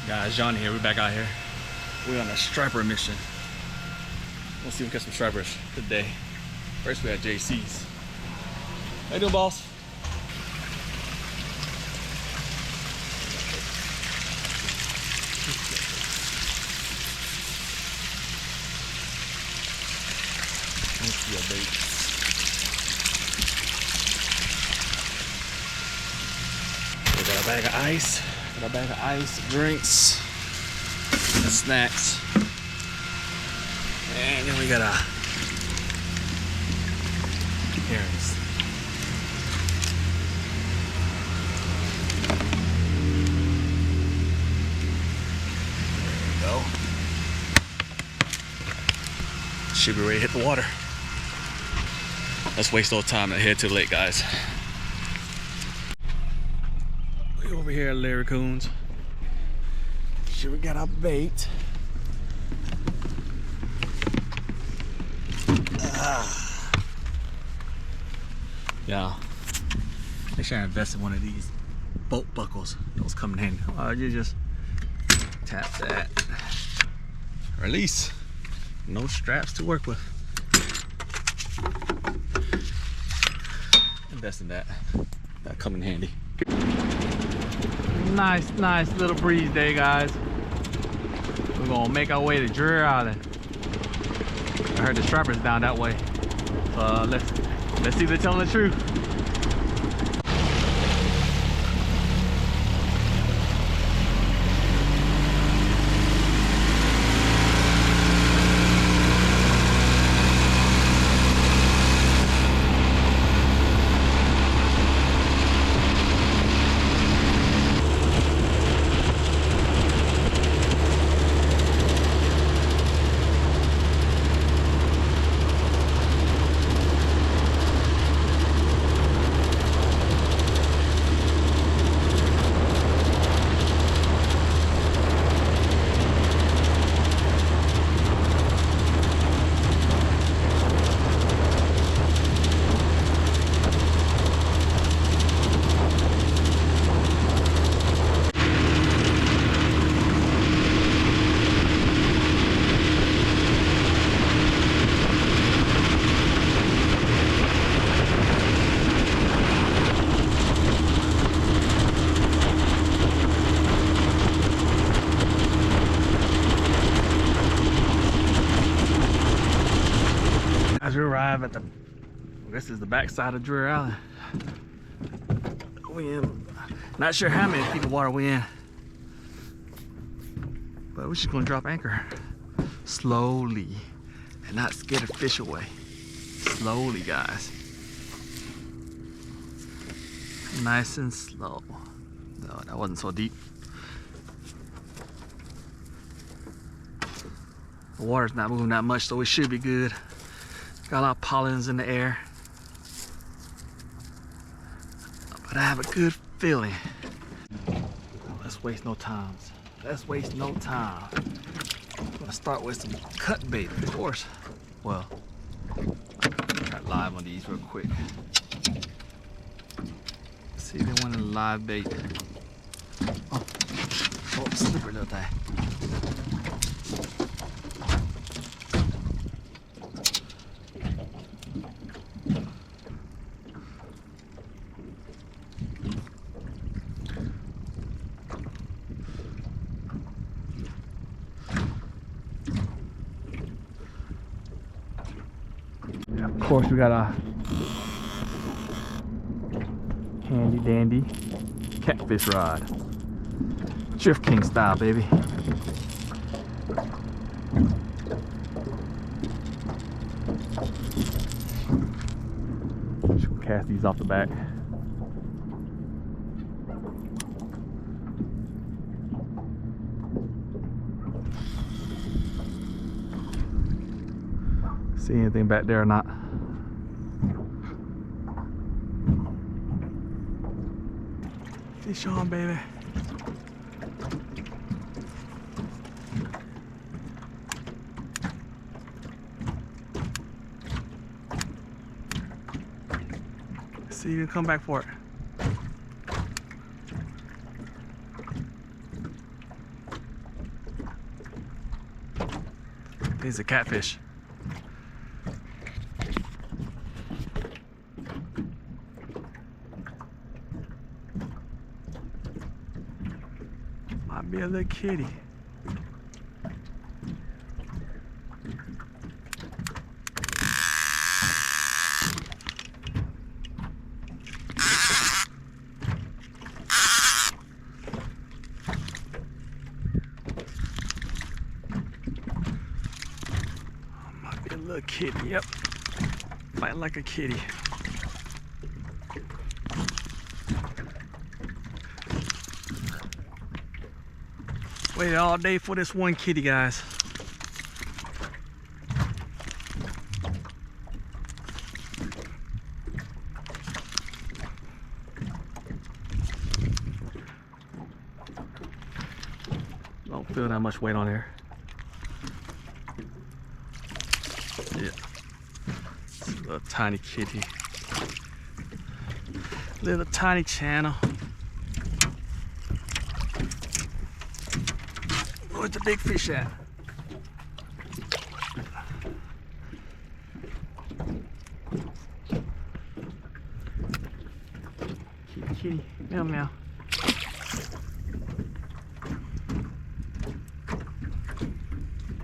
Guys, Johnny here. We're back out here. We're on a striper mission. Let's see if we can catch some stripers today. First, we had JC's. How you doing, boss? Let's see our baits. We got a bag of ice. Got a bag of ice, drinks, and snacks. And then we got herrings. There we go. Should be ready to hit the water. Let's waste no time and head to the lake, guys. We over here at Larry Coons. Sure, we got our bait. Yeah, they should invest in one of these boat buckles. Those come in handy. You just tap that, release. No straps to work with. Invest in that. That come in handy. Nice little breeze day, guys. We're gonna make our way to Drury Island. I heard the stripers down that way. So let's see if they're telling the truth. As we arrive at this is the back side of Drury Island. We in, not sure how many feet of water we in, but we're just gonna drop anchor slowly and not scare the fish away. Slowly, guys. Nice and slow. No, that wasn't so deep. The water's not moving that much, so we should be good. Got a lot of pollens in the air, but I have a good feeling. Let's waste no time. Let's waste no time. I'm gonna start with some cut bait, of course. Well, try live on these real quick. See, they want a live bait. Oh, slippery little thing. Of course, we got a handy dandy catfish rod, Drift King style, baby. Just cast these off the back. See anything back there or not? Fish on, baby. See you come back for it. These are catfish. Might be a little kitty. Might be a little kitty, yep. Fighting like a kitty. Waited all day for this one kitty, guys. Don't feel that much weight on there. Yeah. It's a little tiny kitty. Little tiny channel. Where's the big fish at? Kitty, kitty, meow meow.